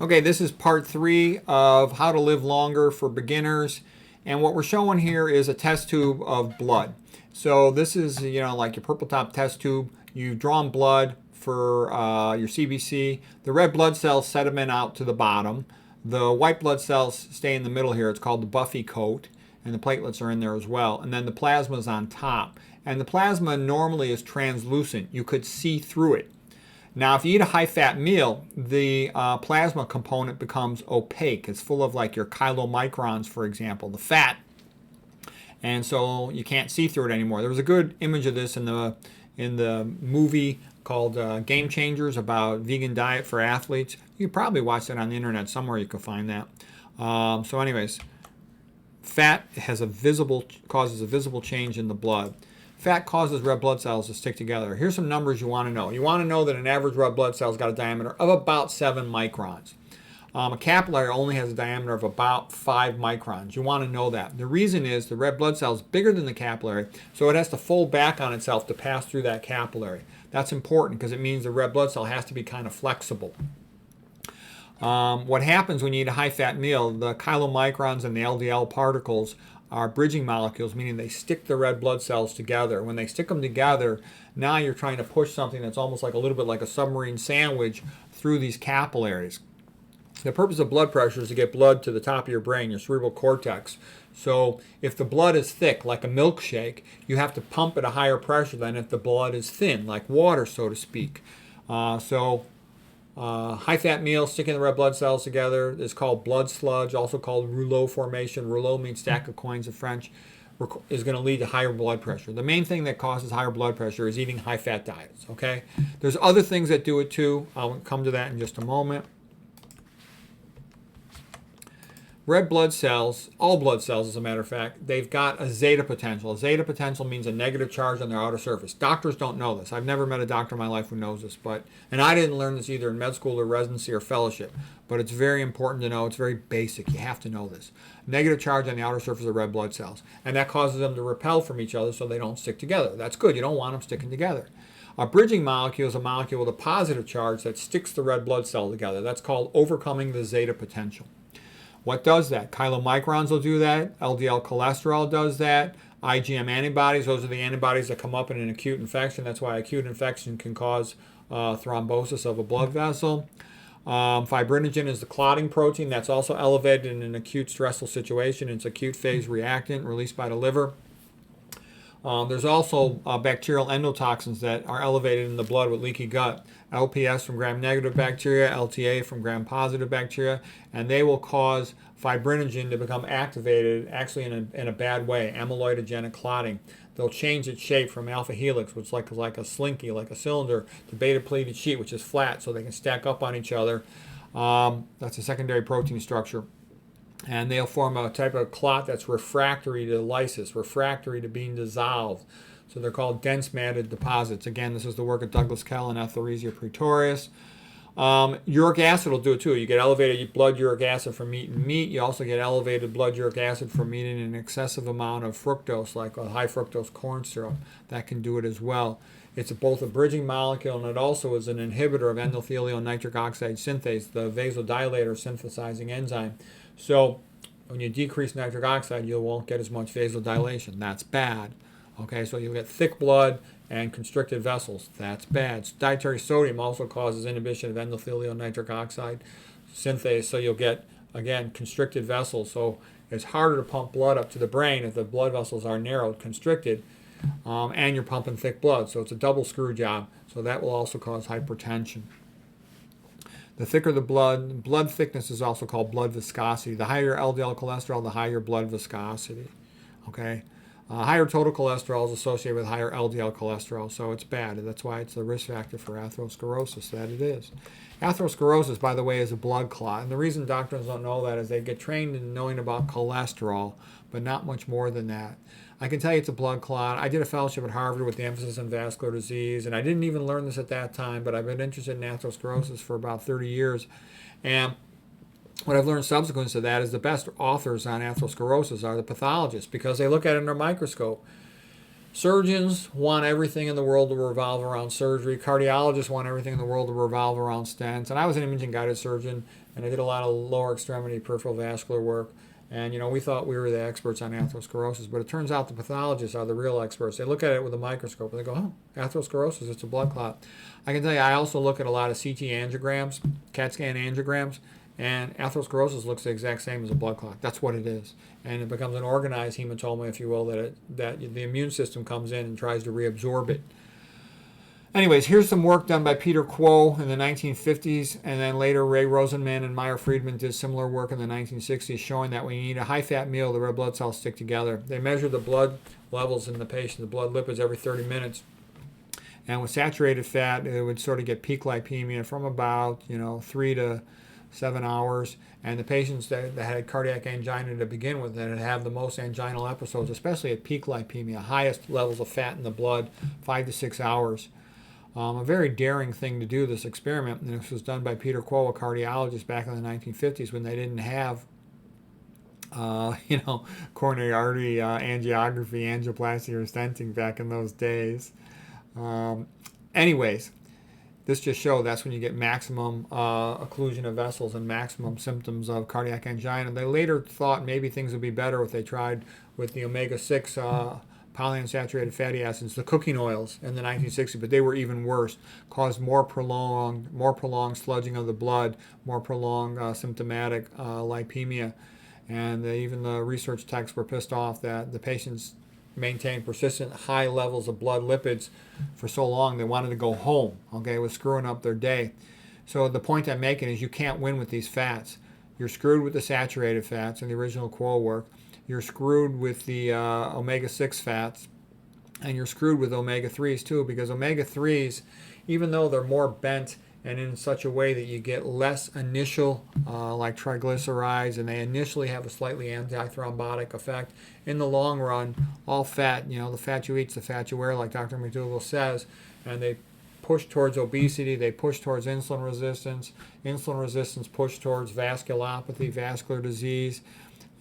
Okay, this is part 3 of how to live longer for beginners. And what we're showing here is a test tube of blood. So this is, like your purple top test tube. You've drawn blood for your CBC. The red blood cells sediment out to the bottom. The white blood cells stay in the middle here. It's called the buffy coat. And the platelets are in there as well. And then the plasma is on top. And the plasma normally is translucent. You could see through it. Now, if you eat a high-fat meal, the plasma component becomes opaque. It's full of like your chylomicrons, for example, the fat. And so you can't see through it anymore. There was a good image of this in the movie called Game Changers about vegan diet for athletes. You probably watched that on the internet somewhere. You can find that. So anyways, fat causes a visible change in the blood. Fat causes red blood cells to stick together. Here's some numbers you want to know. You want to know that an average red blood cell's got a diameter of about 7 microns. A capillary only has a diameter of about 5 microns. You want to know that. The reason is the red blood cell is bigger than the capillary, so it has to fold back on itself to pass through that capillary. That's important because it means the red blood cell has to be kind of flexible. What happens when you eat a high-fat meal, the chylomicrons and the LDL particles are bridging molecules, meaning they stick the red blood cells together. When they stick them together, now you're trying to push something that's almost like a little bit like a submarine sandwich through these capillaries. The purpose of blood pressure is to get blood to the top of your brain, your cerebral cortex. So if the blood is thick, like a milkshake, you have to pump at a higher pressure than if the blood is thin, like water, so to speak. High-fat meal, sticking the red blood cells together, is called blood sludge, also called rouleau formation. Rouleau means stack of coins in French, is going to lead to higher blood pressure. The main thing that causes higher blood pressure is eating high-fat diets, okay? There's other things that do it too. I'll come to that in just a moment. Red blood cells, all blood cells as a matter of fact, they've got a zeta potential. A zeta potential means a negative charge on their outer surface. Doctors don't know this. I've never met a doctor in my life who knows this, and I didn't learn this either in med school or residency or fellowship, but it's very important to know. It's very basic. You have to know this. Negative charge on the outer surface of red blood cells, and that causes them to repel from each other so they don't stick together. That's good. You don't want them sticking together. A bridging molecule is a molecule with a positive charge that sticks the red blood cell together. That's called overcoming the zeta potential. What does that? Chylomicrons will do that. LDL cholesterol does that. IgM antibodies, those are the antibodies that come up in an acute infection. That's why acute infection can cause thrombosis of a blood vessel. Fibrinogen is the clotting protein that's also elevated in an acute stressful situation. It's acute phase reactant released by the liver. There's also bacterial endotoxins that are elevated in the blood with leaky gut. LPS from gram-negative bacteria, LTA from gram-positive bacteria, and they will cause fibrinogen to become activated, actually in a bad way, amyloidogenic clotting. They'll change its shape from alpha helix, which is like a slinky, like a cylinder, to beta-pleated sheet, which is flat, so they can stack up on each other. That's a secondary protein structure. And they'll form a type of clot that's refractory to lysis, refractory to being dissolved. So they're called dense matted deposits. Again, this is the work of Douglas Kell and Atheresia praetorius. Uric acid will do it too. You get elevated blood uric acid from eating meat. You also get elevated blood uric acid from eating an excessive amount of fructose, like a high fructose corn syrup. That can do it as well. It's both a bridging molecule and it also is an inhibitor of endothelial nitric oxide synthase, the vasodilator synthesizing enzyme. So when you decrease nitric oxide, you won't get as much vasodilation. That's bad. Okay, so you'll get thick blood and constricted vessels. That's bad. Dietary sodium also causes inhibition of endothelial nitric oxide synthase, so you'll get, again, constricted vessels. So it's harder to pump blood up to the brain if the blood vessels are narrowed, constricted, and you're pumping thick blood. So it's a double screw job. So that will also cause hypertension. The thicker the blood thickness is also called blood viscosity. The higher LDL cholesterol, the higher blood viscosity. Okay? Higher total cholesterol is associated with higher LDL cholesterol, so it's bad. That's why it's the risk factor for atherosclerosis, that it is. Atherosclerosis, by the way, is a blood clot. And the reason doctors don't know that is they get trained in knowing about cholesterol, but not much more than that. I can tell you it's a blood clot. I did a fellowship at Harvard with the emphasis on vascular disease, and I didn't even learn this at that time, but I've been interested in atherosclerosis for about 30 years. And what I've learned subsequent to that is the best authors on atherosclerosis are the pathologists because they look at it under a microscope. Surgeons want everything in the world to revolve around surgery. Cardiologists want everything in the world to revolve around stents. And I was an imaging guided surgeon, and I did a lot of lower extremity peripheral vascular work. And we thought we were the experts on atherosclerosis, but it turns out the pathologists are the real experts. They look at it with a microscope and they go, "Oh, atherosclerosis, it's a blood clot." I can tell you, I also look at a lot of CT angiograms, CAT scan angiograms, and atherosclerosis looks the exact same as a blood clot. That's what it is, and it becomes an organized hematoma, if you will, that the immune system comes in and tries to reabsorb it. Anyways, here's some work done by Peter Quo in the 1950s, and then later Ray Rosenman and Meyer Friedman did similar work in the 1960s, showing that when you eat a high-fat meal, the red blood cells stick together. They measure the blood levels in the patient, the blood lipids, every 30 minutes. And with saturated fat, it would sort of get peak lipemia from about 3 to 7 hours. And the patients that had cardiac angina to begin with, that had have the most anginal episodes, especially at peak lipemia, highest levels of fat in the blood, 5 to 6 hours. A very daring thing to do, this experiment, and this was done by Peter Quo, a cardiologist, back in the 1950s when they didn't have, coronary artery angiography, angioplasty, or stenting back in those days. Anyways, this just showed that's when you get maximum occlusion of vessels and maximum symptoms of cardiac angina. They later thought maybe things would be better if they tried with the omega-6 polyunsaturated fatty acids, the cooking oils in the 1960s, but they were even worse, caused more prolonged sludging of the blood, more prolonged symptomatic lipemia. And even the research techs were pissed off that the patients maintained persistent high levels of blood lipids for so long they wanted to go home. Okay, it was screwing up their day. So the point I'm making is you can't win with these fats. You're screwed with the saturated fats in the original Quo work. You're screwed with the omega-6 fats, and you're screwed with omega-3s too, because omega-3s, even though they're more bent and in such a way that you get less initial like triglycerides, and they initially have a slightly antithrombotic effect, in the long run, all fat, the fat you eat is the fat you wear, like Dr. McDougall says, and they push towards obesity, they push towards insulin resistance push towards vasculopathy, vascular disease.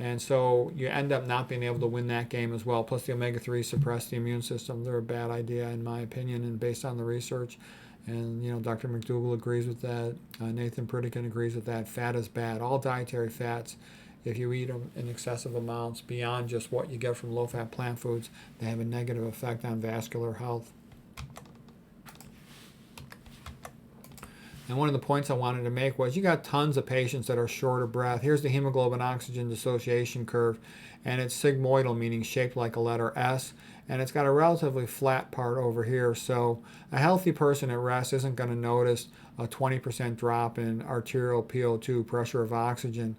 And so you end up not being able to win that game as well. Plus the omega-3 suppress the immune system. They're a bad idea in my opinion, and based on the research. And Dr. McDougall agrees with that. Nathan Pritikin agrees with that. Fat is bad. All dietary fats, if you eat them in excessive amounts beyond just what you get from low-fat plant foods, they have a negative effect on vascular health. And one of the points I wanted to make was you got tons of patients that are short of breath. Here's the hemoglobin oxygen dissociation curve, and it's sigmoidal, meaning shaped like a letter S, and it's got a relatively flat part over here. So a healthy person at rest isn't going to notice a 20% drop in arterial PO2, pressure of oxygen,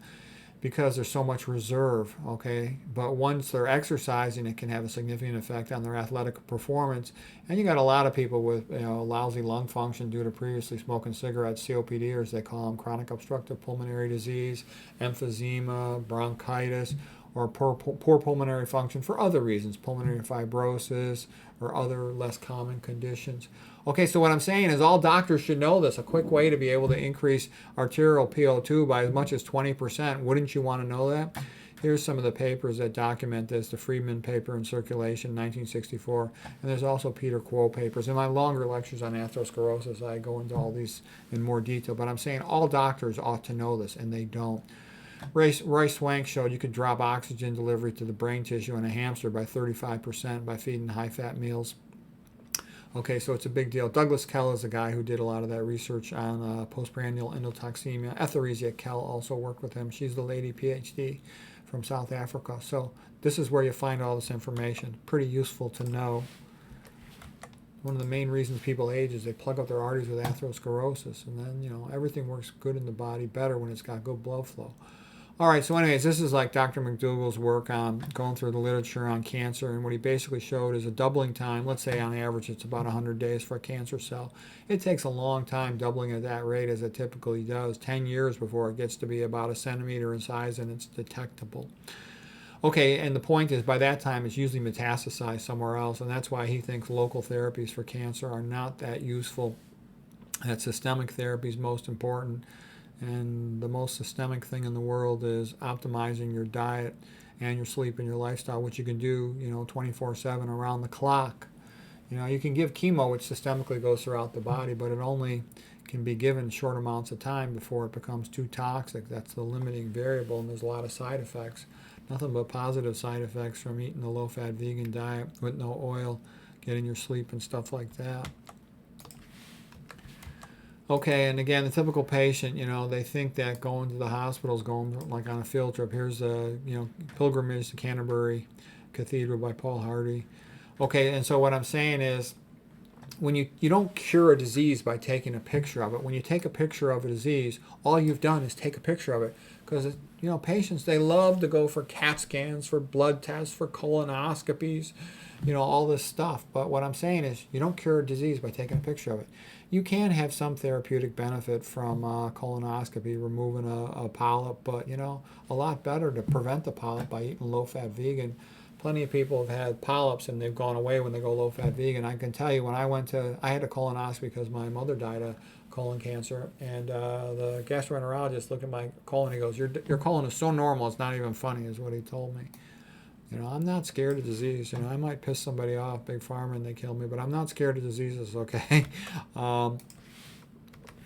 because there's so much reserve, okay? But once they're exercising, it can have a significant effect on their athletic performance. And you got a lot of people with lousy lung function due to previously smoking cigarettes, COPD, or as they call them, chronic obstructive pulmonary disease, emphysema, bronchitis, or poor pulmonary function for other reasons, pulmonary fibrosis, or other less common conditions. Okay, so what I'm saying is all doctors should know this. A quick way to be able to increase arterial PO2 by as much as 20%. Wouldn't you want to know that? Here's some of the papers that document this. The Friedman paper in Circulation, 1964. And there's also Peter Quo papers. In my longer lectures on atherosclerosis, I go into all these in more detail. But I'm saying all doctors ought to know this, and they don't. Roy Swank showed you could drop oxygen delivery to the brain tissue in a hamster by 35% by feeding high-fat meals. Okay, so it's a big deal. Douglas Kell is the guy who did a lot of that research on postprandial endotoxemia. Etheresia Kell also worked with him. She's the lady PhD from South Africa. So this is where you find all this information. Pretty useful to know. One of the main reasons people age is they plug up their arteries with atherosclerosis, and then everything works good in the body better when it's got good blood flow. All right, so anyways, this is like Dr. McDougall's work on going through the literature on cancer, and what he basically showed is a doubling time. Let's say on average it's about 100 days for a cancer cell. It takes a long time doubling at that rate, as it typically does, 10 years before it gets to be about a centimeter in size and it's detectable. Okay, and the point is by that time it's usually metastasized somewhere else, and that's why he thinks local therapies for cancer are not that useful, that systemic therapy is most important. And the most systemic thing in the world is optimizing your diet and your sleep and your lifestyle, which you can do, 24/7 around the clock. You can give chemo, which systemically goes throughout the body, but it only can be given short amounts of time before it becomes too toxic. That's the limiting variable, and there's a lot of side effects. Nothing but positive side effects from eating the low-fat vegan diet with no oil, getting your sleep and stuff like that. Okay, and again, the typical patient, they think that going to the hospital is going like on a field trip. Here's a, pilgrimage to Canterbury Cathedral by Paul Hardy. Okay, and so what I'm saying is, when you don't cure a disease by taking a picture of it. When you take a picture of a disease, all you've done is take a picture of it. Because, patients, they love to go for CAT scans, for blood tests, for colonoscopies, all this stuff. But what I'm saying is, you don't cure a disease by taking a picture of it. You can have some therapeutic benefit from colonoscopy, removing a polyp, but, a lot better to prevent the polyp by eating low-fat vegan. Plenty of people have had polyps and they've gone away when they go low-fat vegan. I can tell you, when I had a colonoscopy because my mother died of colon cancer, and the gastroenterologist looked at my colon. He goes, your colon is so normal, it's not even funny, is what he told me. I'm not scared of disease. I might piss somebody off, big pharma, and they kill me, but I'm not scared of diseases, okay?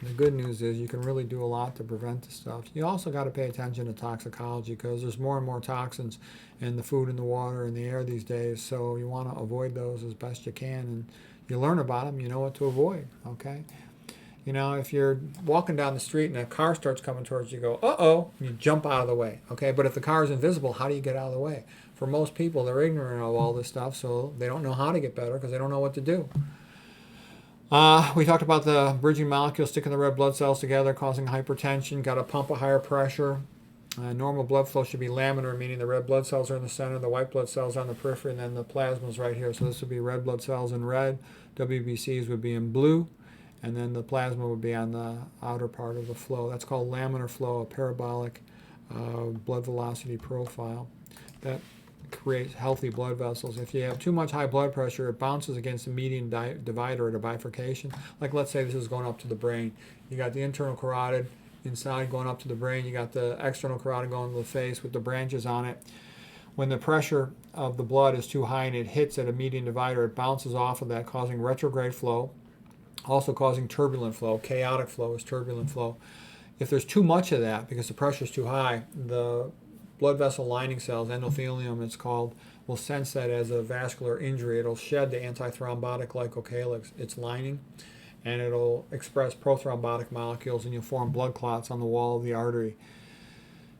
The good news is you can really do a lot to prevent the stuff. You also got to pay attention to toxicology, because there's more and more toxins in the food and the water and the air these days, so you want to avoid those as best you can, and you learn about them, you know what to avoid, okay? If you're walking down the street and a car starts coming towards you, go, uh-oh, you jump out of the way, okay? But if the car is invisible, how do you get out of the way? For most people, they're ignorant of all this stuff, so they don't know how to get better because they don't know what to do. We talked about the bridging molecules sticking the red blood cells together, causing hypertension. Got to pump a higher pressure. Normal blood flow should be laminar, meaning the red blood cells are in the center, the white blood cells on the periphery, and then the plasma is right here. So this would be red blood cells in red, WBCs would be in blue, and then the plasma would be on the outer part of the flow. That's called laminar flow, a parabolic blood velocity profile. That creates healthy blood vessels. If you have too much high blood pressure, it bounces against the median divider at a bifurcation. Like, let's say this is going up to the brain. You got the internal carotid inside going up to the brain. You got the external carotid going to the face with the branches on it. When the pressure of the blood is too high and it hits at a median divider, it bounces off of that, causing retrograde flow, also causing turbulent flow. Chaotic flow is turbulent flow. If there's too much of that, because the pressure is too high, the blood vessel lining cells, endothelium it's called, will sense that as a vascular injury. It'll shed the antithrombotic glycocalyx, its lining, and it'll express prothrombotic molecules, and you'll form blood clots on the wall of the artery.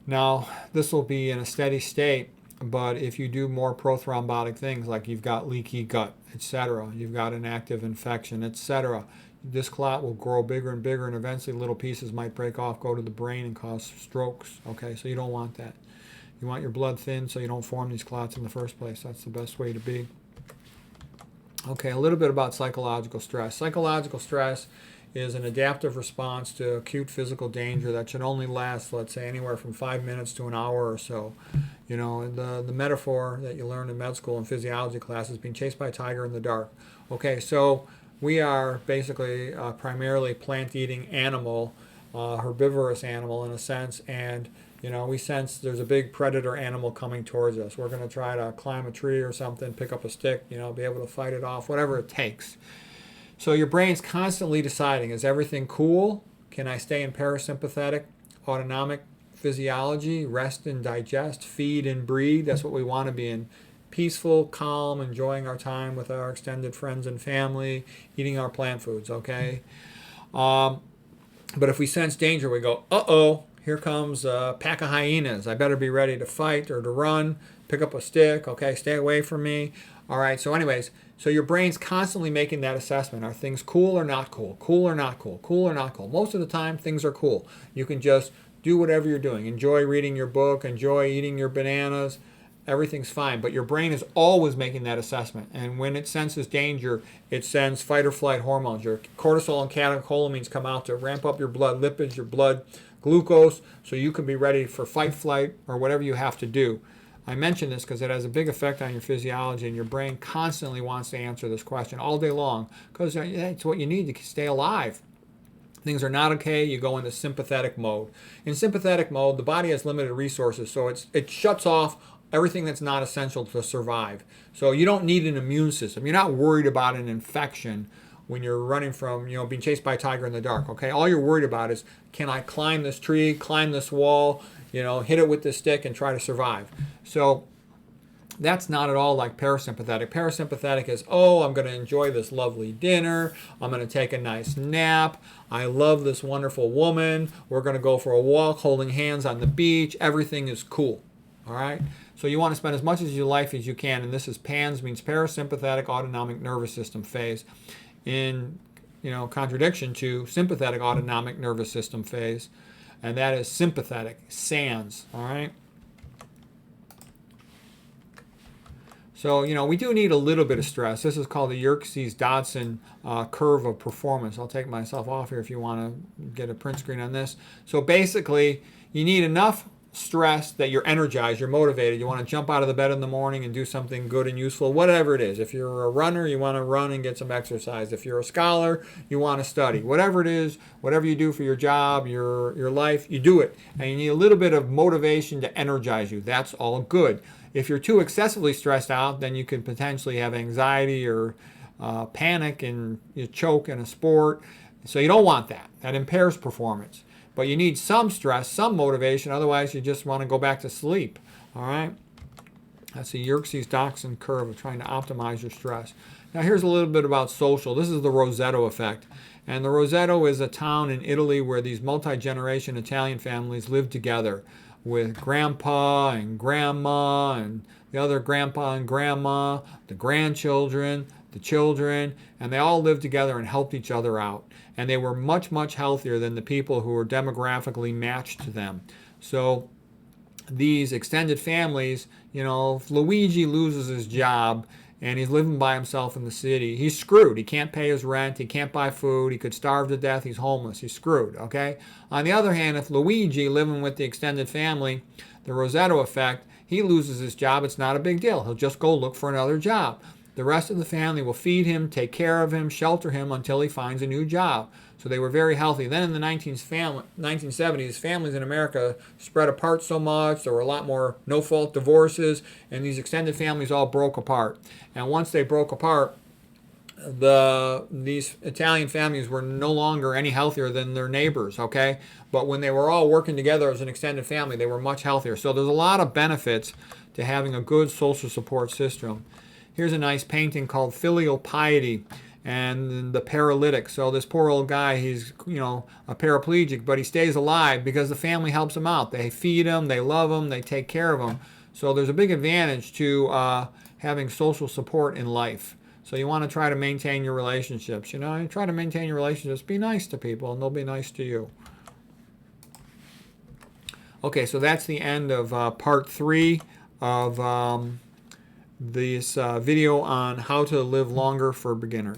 Now, this will be in a steady state, but if you do more prothrombotic things, like you've got leaky gut, etc., you've got an active infection, etc., this clot will grow bigger and bigger, and eventually little pieces might break off, go to the brain, and cause strokes. Okay, so you don't want that. You want your blood thin so you don't form these clots in the first place. That's the best way to be. Okay, a little bit about psychological stress. Psychological stress is an adaptive response to acute physical danger that should only last, let's say, anywhere from 5 minutes to an hour or so. The metaphor that you learn in med school and physiology class is being chased by a tiger in the dark. Okay, so we are basically primarily plant-eating animal, herbivorous animal in a sense, and we sense there's a big predator animal coming towards us. We're going to try to climb a tree or something, pick up a stick, be able to fight it off, whatever it takes. So your brain's constantly deciding, is everything cool? Can I stay in parasympathetic, autonomic physiology, rest and digest, feed and breathe? That's what we want to be in. Peaceful, calm, enjoying our time with our extended friends and family, eating our plant foods, okay? But if we sense danger, we go, uh-oh. Here comes a pack of hyenas. I better be ready to fight or to run, pick up a stick, okay, stay away from me. All right, so anyways, so your brain's constantly making that assessment. Are things cool or not cool? Cool or not cool? Cool or not cool? Most of the time, things are cool. You can just do whatever you're doing. Enjoy reading your book, enjoy eating your bananas. Everything's fine, but your brain is always making that assessment. And when it senses danger, it sends fight or flight hormones. Your cortisol and catecholamines come out to ramp up your blood lipids, your blood glucose, so you can be ready for fight, flight, or whatever you have to do. I mention this because it has a big effect on your physiology, and your brain constantly wants to answer this question all day long, because it's what you need to stay alive. Things are not okay, you go into sympathetic mode. In sympathetic mode, the body has limited resources, so it shuts off everything that's not essential to survive. So you don't need an immune system. You're not worried about an infection when you're running from, being chased by a tiger in the dark, okay? All you're worried about is, can I climb this tree, climb this wall, hit it with this stick and try to survive. So that's not at all like parasympathetic. Parasympathetic is, I'm going to enjoy this lovely dinner. I'm going to take a nice nap. I love this wonderful woman. We're going to go for a walk holding hands on the beach. Everything is cool. All right? So you want to spend as much of your life as you can, and this is PANS, means parasympathetic autonomic nervous system phase, in contradiction to sympathetic autonomic nervous system phase, and that is sympathetic, SANS. All right? So, we do need a little bit of stress. This is called the Yerkes-Dodson curve of performance. I'll take myself off here if you want to get a print screen on this. So basically, you need enough stress that you're energized, you're motivated. You want to jump out of the bed in the morning and do something good and useful, whatever it is. If you're a runner, you want to run and get some exercise. If you're a scholar, you want to study. Whatever it is, whatever you do for your job, your life, you do it. And you need a little bit of motivation to energize you. That's all good. If you're too excessively stressed out, then you could potentially have anxiety or panic and you choke in a sport. So you don't want that. That impairs performance. But you need some stress, some motivation. Otherwise, you just want to go back to sleep. All right? That's the Yerkes-Dodson curve of trying to optimize your stress. Now, here's a little bit about social. This is the Roseto effect. And the Roseto is a town in Italy where these multi-generation Italian families live together, with grandpa and grandma and the other grandpa and grandma, the grandchildren, the children, and they all lived together and helped each other out. And they were much, much healthier than the people who were demographically matched to them. So these extended families, if Luigi loses his job and he's living by himself in the city, he's screwed. He can't pay his rent. He can't buy food. He could starve to death. He's homeless. He's screwed, okay? On the other hand, if Luigi, living with the extended family, the Roseto effect, he loses his job, it's not a big deal. He'll just go look for another job. The rest of the family will feed him, take care of him, shelter him until he finds a new job. So they were very healthy. Then in the 1970s, families in America spread apart so much. There were a lot more no-fault divorces, and these extended families all broke apart. And once they broke apart, these Italian families were no longer any healthier than their neighbors, okay? But when they were all working together as an extended family, they were much healthier. So there's a lot of benefits to having a good social support system. Here's a nice painting called Filial Piety and the Paralytic. So this poor old guy, he's, a paraplegic, but he stays alive because the family helps him out. They feed him, they love him, they take care of him. So there's a big advantage to having social support in life. So you want to try to maintain your relationships. You try to maintain your relationships. Be nice to people, and they'll be nice to you. Okay, so that's the end of part 3 of this video on how to live longer for beginners.